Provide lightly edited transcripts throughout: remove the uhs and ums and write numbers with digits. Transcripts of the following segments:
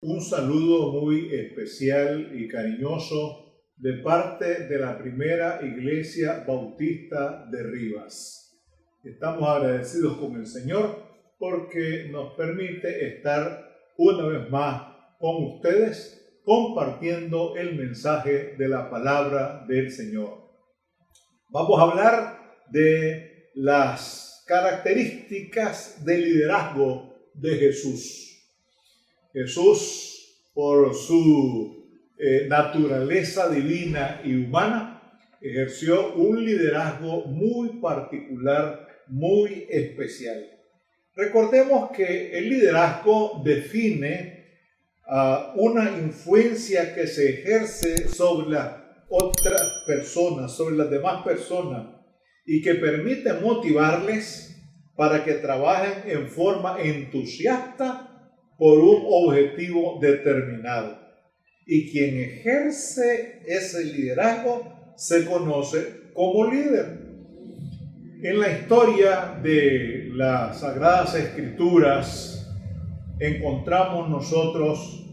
Un saludo muy especial y cariñoso de parte de la primera Iglesia Bautista de Rivas. Estamos agradecidos con el Señor porque nos permite estar una vez más con ustedes compartiendo el mensaje de la palabra del Señor. Vamos a hablar de las características de liderazgo de Jesús. Jesús, por su naturaleza divina y humana, ejerció un liderazgo muy particular, muy especial. Recordemos que el liderazgo define una influencia que se ejerce sobre las otras personas, sobre las demás personas, y que permite motivarles para que trabajen en forma entusiasta por un objetivo determinado. Y quien ejerce ese liderazgo se conoce como líder. En la historia de las Sagradas Escrituras encontramos nosotros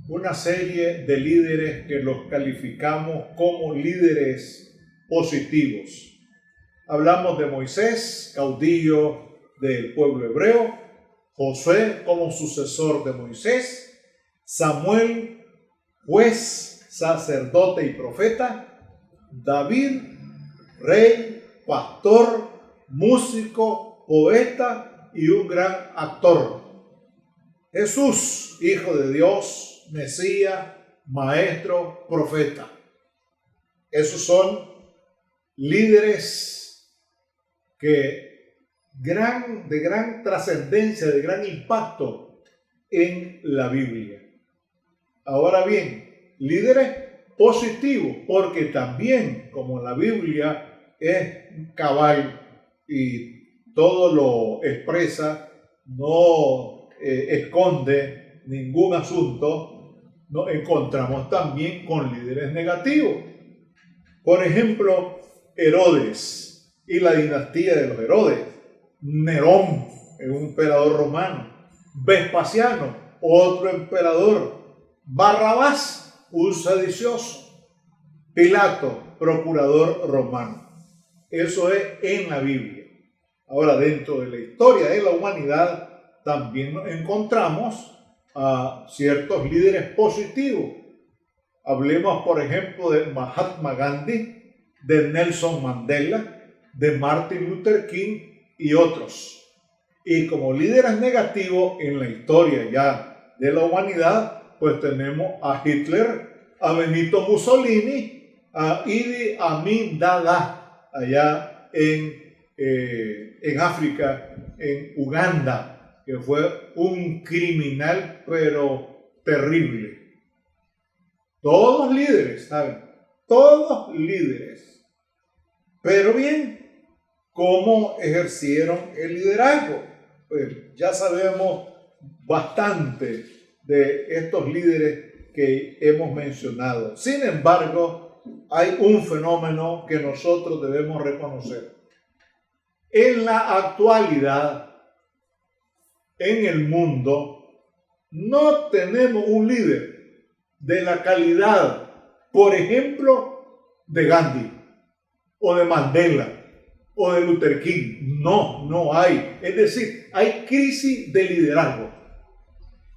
una serie de líderes que los calificamos como líderes positivos. Hablamos de Moisés, caudillo del pueblo hebreo; Josué como sucesor de Moisés; Samuel, juez, sacerdote y profeta; David, rey, pastor, músico, poeta y un gran actor; Jesús, Hijo de Dios, Mesías, maestro, profeta. Esos son líderes de gran trascendencia, de gran impacto en la Biblia. Ahora bien, líderes positivos, porque también, como la Biblia es cabal y todo lo expresa, no esconde ningún asunto, nos encontramos también con líderes negativos. Por ejemplo, Herodes y la dinastía de los Herodes; Nerón, un emperador romano; Vespasiano, otro emperador; Barrabás, un sedicioso; Pilato, procurador romano. Eso es en la Biblia. Ahora, dentro de la historia de la humanidad también nos encontramos a ciertos líderes positivos. Hablemos, por ejemplo, de Mahatma Gandhi, de Nelson Mandela, de Martin Luther King y otros. Y como líderes negativos en la historia ya de la humanidad, pues tenemos a Hitler, a Benito Mussolini, a Idi Amin Dada, allá en África, en Uganda, que fue un criminal pero terrible. Todos líderes, ¿saben? Todos líderes. Pero bien, ¿cómo ejercieron el liderazgo? Pues ya sabemos bastante de estos líderes que hemos mencionado. Sin embargo, hay un fenómeno que nosotros debemos reconocer. En la actualidad, en el mundo, no tenemos un líder de la calidad, por ejemplo, de Gandhi o de Mandela o de Luther King. No hay. Es decir, hay crisis de liderazgo.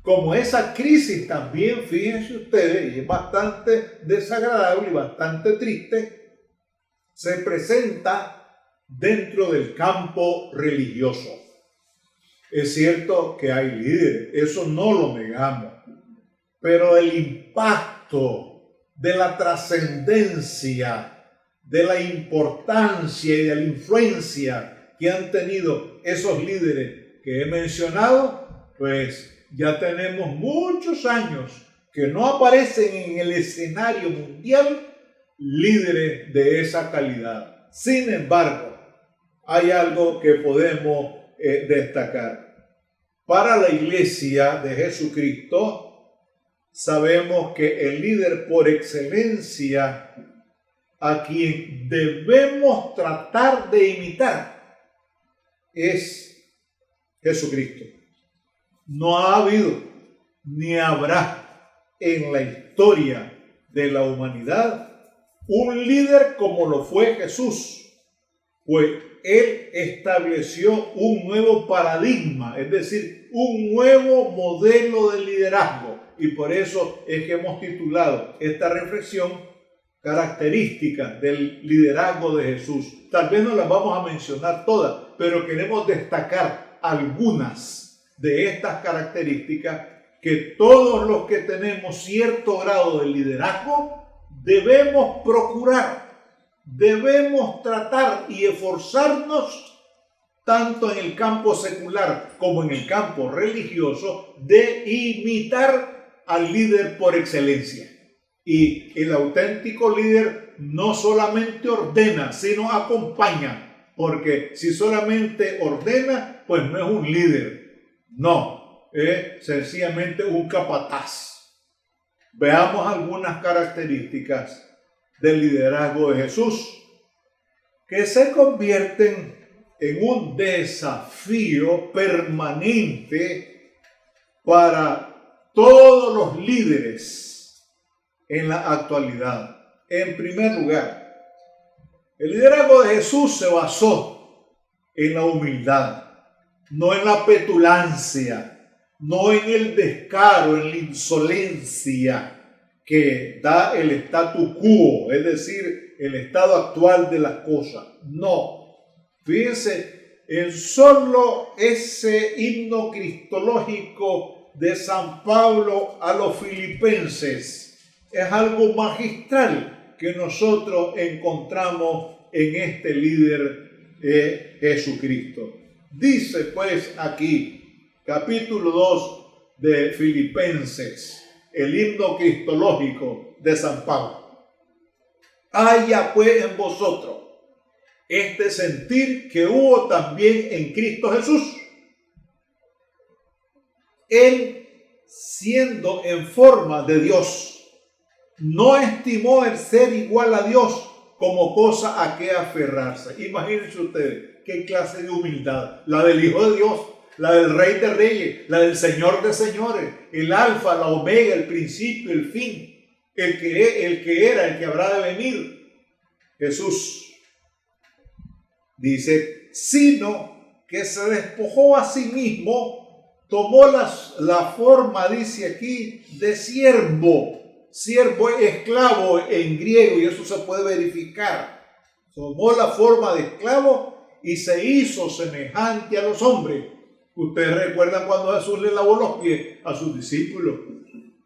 Como esa crisis también, fíjense ustedes, y es bastante desagradable y bastante triste, se presenta dentro del campo religioso. Es cierto que hay líderes, eso no lo negamos, pero el impacto de la trascendencia, de la importancia y de la influencia que han tenido esos líderes que he mencionado, pues ya tenemos muchos años que no aparecen en el escenario mundial líderes de esa calidad. Sin embargo, hay algo que podemos destacar. Para la Iglesia de Jesucristo, sabemos que el líder por excelencia a quien debemos tratar de imitar es Jesucristo. No ha habido ni habrá en la historia de la humanidad un líder como lo fue Jesús, pues Él estableció un nuevo paradigma, es decir, un nuevo modelo de liderazgo. Y por eso es que hemos titulado esta reflexión características del liderazgo de Jesús. Tal vez no las vamos a mencionar todas, pero queremos destacar algunas de estas características que todos los que tenemos cierto grado de liderazgo debemos procurar. Debemos tratar y esforzarnos, tanto en el campo secular como en el campo religioso, de imitar al líder por excelencia. Y el auténtico líder no solamente ordena, sino acompaña, porque si solamente ordena, pues no es un líder, no, es sencillamente un capataz. Veamos algunas características del liderazgo de Jesús, que se convierten en un desafío permanente para todos los líderes en la actualidad. En primer lugar, el liderazgo de Jesús se basó en la humildad, no en la petulancia, no en el descaro, en la insolencia que da el statu quo, es decir, el estado actual de las cosas. No. Fíjense, en solo ese himno cristológico de San Pablo a los filipenses es algo magistral que nosotros encontramos en este líder Jesucristo. Dice pues aquí, capítulo 2 de Filipenses, el himno cristológico de San Pablo. Haya pues en vosotros este sentir que hubo también en Cristo Jesús. Él, siendo en forma de Dios, no estimó el ser igual a Dios como cosa a que aferrarse. Imagínense ustedes qué clase de humildad, la del Hijo de Dios, la del Rey de Reyes, la del Señor de Señores, el Alfa, la Omega, el principio, el fin, el que era, el que habrá de venir. Jesús dice, sino que se despojó a sí mismo, tomó la forma, dice aquí, de siervo. Siervo es esclavo en griego y eso se puede verificar. Tomó la forma de esclavo y se hizo semejante a los hombres. Ustedes recuerdan cuando Jesús le lavó los pies a sus discípulos.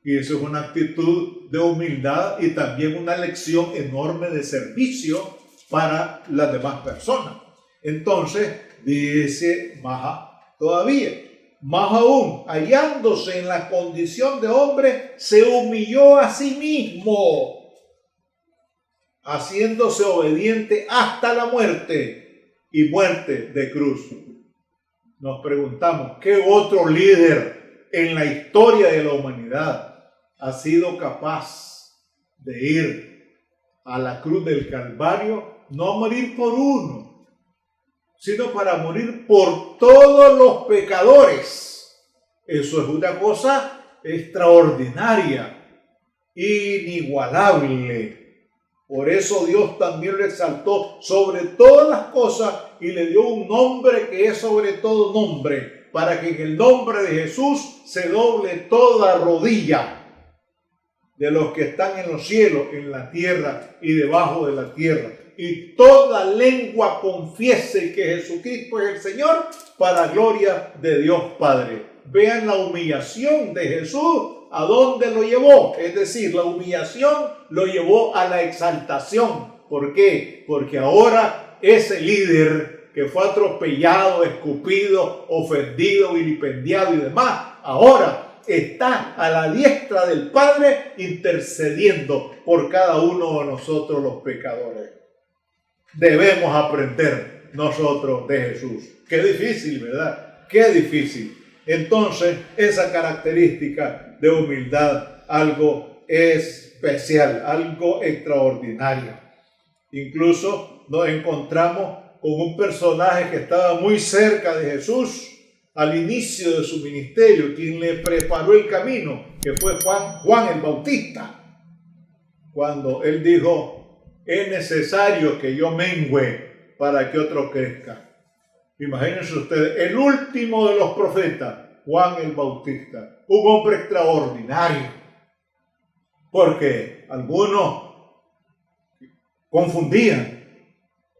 Y eso es una actitud de humildad y también una lección enorme de servicio para las demás personas. Entonces, dice todavía, más aún, hallándose en la condición de hombre, se humilló a sí mismo, haciéndose obediente hasta la muerte y muerte de cruz. Nos preguntamos, ¿qué otro líder en la historia de la humanidad ha sido capaz de ir a la cruz del Calvario, no a morir por uno, sino para morir por todos los pecadores? Eso es una cosa extraordinaria, inigualable. Por eso Dios también lo exaltó sobre todas las cosas y le dio un nombre que es sobre todo nombre, para que en el nombre de Jesús se doble toda rodilla de los que están en los cielos, en la tierra y debajo de la tierra. Y toda lengua confiese que Jesucristo es el Señor, para gloria de Dios Padre. Vean la humillación de Jesús, ¿a dónde lo llevó? Es decir, la humillación lo llevó a la exaltación. ¿Por qué? Porque ahora ese líder que fue atropellado, escupido, ofendido, vilipendiado y demás, ahora está a la diestra del Padre intercediendo por cada uno de nosotros los pecadores. Debemos aprender nosotros de Jesús. Qué difícil, ¿verdad? Qué difícil. Entonces, esa característica de humildad, algo especial, algo extraordinario. Incluso nos encontramos con un personaje que estaba muy cerca de Jesús, al inicio de su ministerio, quien le preparó el camino, que fue Juan el Bautista, cuando él dijo, es necesario que yo mengüe para que otro crezca. Imagínense ustedes, el último de los profetas, Juan el Bautista, un hombre extraordinario, porque algunos confundían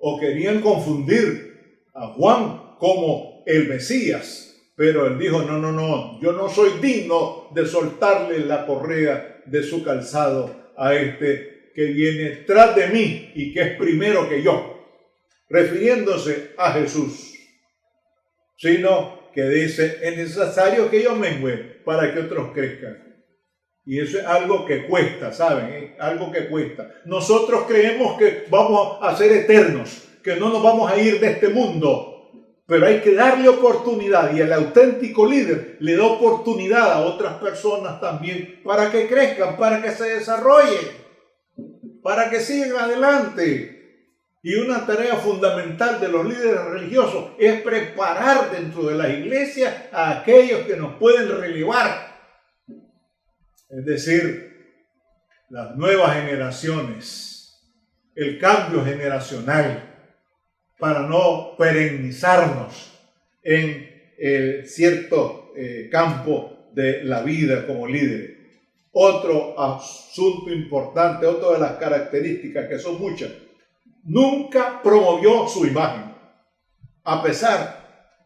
o querían confundir a Juan como el Mesías, pero él dijo, no, yo no soy digno de soltarle la correa de su calzado a este que viene tras de mí y que es primero que yo, refiriéndose a Jesús, sino que dice, es necesario que yo mengüe para que otros crezcan. Y eso es algo que cuesta, ¿saben? Es algo que cuesta. Nosotros creemos que vamos a ser eternos, que no nos vamos a ir de este mundo, pero hay que darle oportunidad, y el auténtico líder le da oportunidad a otras personas también para que crezcan, para que se desarrollen, para que sigan adelante. Y una tarea fundamental de los líderes religiosos es preparar dentro de las iglesias a aquellos que nos pueden relevar. Es decir, las nuevas generaciones, el cambio generacional, para no perennizarnos en el cierto campo de la vida como líderes. Otro asunto importante, otra de las características, que son muchas, nunca promovió su imagen, a pesar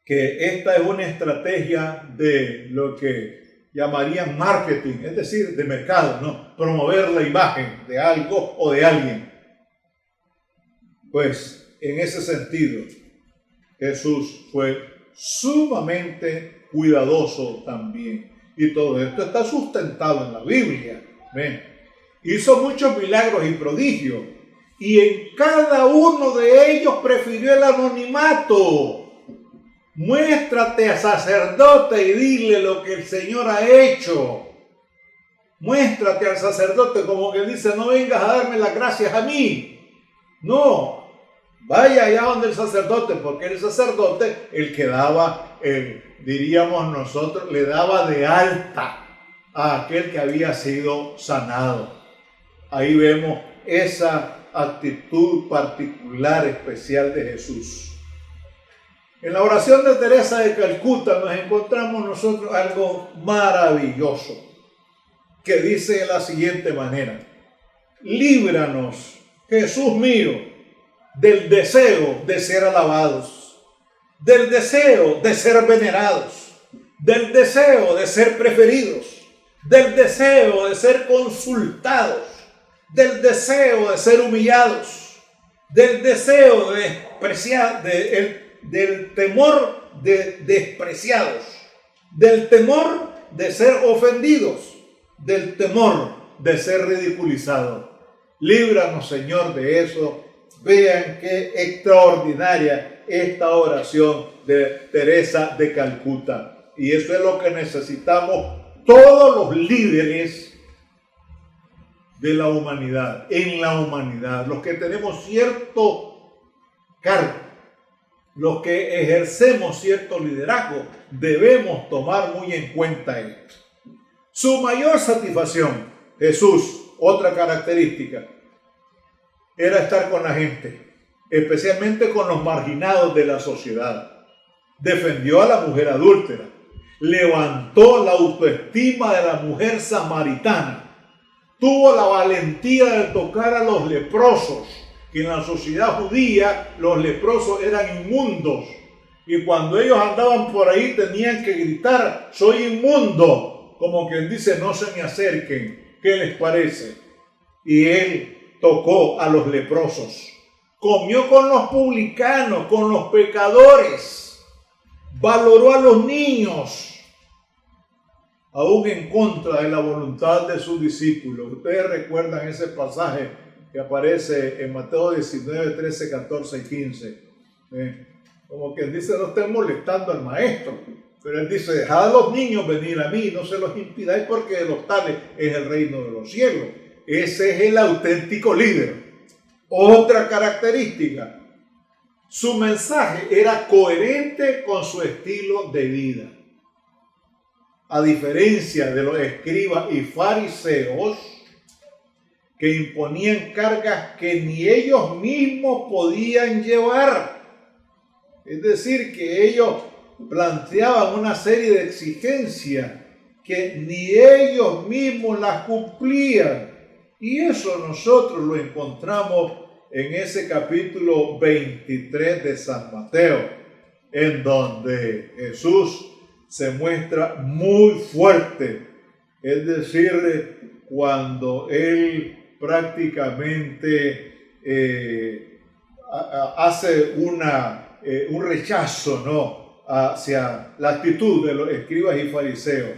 que esta es una estrategia de lo que llamarían marketing, es decir, de mercado, ¿no? Promover la imagen de algo o de alguien. Pues en ese sentido, Jesús fue sumamente cuidadoso también. Y todo esto está sustentado en la Biblia. ¿Ven? Hizo muchos milagros y prodigios. Y en cada uno de ellos prefirió el anonimato. Muéstrate a sacerdote y dile lo que el Señor ha hecho. Muéstrate al sacerdote, como que dice, no vengas a darme las gracias a mí. No, vaya allá donde el sacerdote, porque el sacerdote, el que daba, diríamos nosotros, le daba de alta a aquel que había sido sanado. Ahí vemos esa actitud particular, especial de Jesús. En la oración de Teresa de Calcuta nos encontramos nosotros algo maravilloso, que dice de la siguiente manera: líbranos, Jesús mío, del deseo de ser alabados, del deseo de ser venerados, del deseo de ser preferidos, del deseo de ser consultados, del deseo de ser humillados, del deseo de despreciar, del temor de despreciados, del temor de ser ofendidos, del temor de ser ridiculizados. Líbranos, Señor, de eso. Vean qué extraordinaria esta oración de Teresa de Calcuta. Y eso es lo que necesitamos todos los líderes de la humanidad, en la humanidad, los que tenemos cierto cargo, los que ejercemos cierto liderazgo, debemos tomar muy en cuenta esto. Su mayor satisfacción, Jesús, otra característica, era estar con la gente, especialmente con los marginados de la sociedad. Defendió a la mujer adúltera, levantó la autoestima de la mujer samaritana, tuvo la valentía de tocar a los leprosos, que en la sociedad judía los leprosos eran inmundos, y cuando ellos andaban por ahí tenían que gritar, soy inmundo, como quien dice, no se me acerquen, ¿qué les parece? Y él tocó a los leprosos, comió con los publicanos, con los pecadores, valoró a los niños, aún en contra de la voluntad de sus discípulos. Ustedes recuerdan ese pasaje que aparece en Mateo 19, 13, 14 y 15. Como quien dice, no estén molestando al maestro, pero él dice, dejad a los niños venir a mí, no se los impidáis, porque de los tales es el reino de los cielos. Ese es el auténtico líder. Otra característica, Su mensaje era coherente con su estilo de vida. A diferencia de los escribas y fariseos que imponían cargas que ni ellos mismos podían llevar. Es decir, que ellos planteaban una serie de exigencias que ni ellos mismos las cumplían. Y eso nosotros lo encontramos en ese capítulo 23 de San Mateo, en donde Jesús se muestra muy fuerte. Es decir, cuando Él prácticamente hace un rechazo, ¿no?, hacia la actitud de los escribas y fariseos.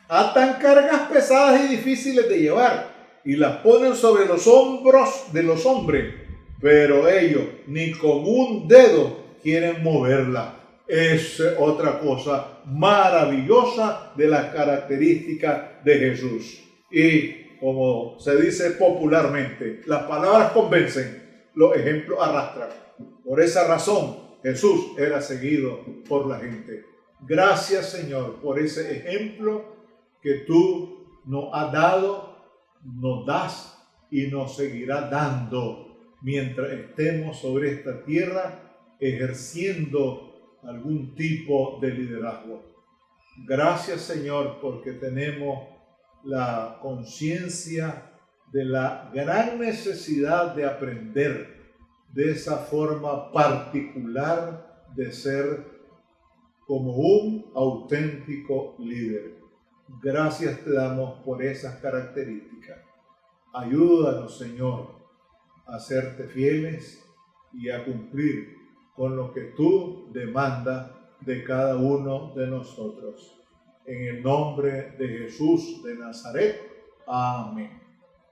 Atan cargas pesadas y difíciles de llevar y las ponen sobre los hombros de los hombres, pero ellos ni con un dedo quieren moverla. Es otra cosa maravillosa de las características de Jesús. Y como se dice popularmente, las palabras convencen, los ejemplos arrastran. Por esa razón, Jesús era seguido por la gente. Gracias, Señor, por ese ejemplo que tú nos has dado, nos das y nos seguirás dando mientras estemos sobre esta tierra ejerciendo algún tipo de liderazgo. Gracias, Señor, porque tenemos la conciencia de la gran necesidad de aprender de esa forma particular de ser como un auténtico líder. Gracias te damos por esas características. Ayúdanos, Señor, a serte fieles y a cumplir con lo que tú demandas de cada uno de nosotros. En el nombre de Jesús de Nazaret. Amén.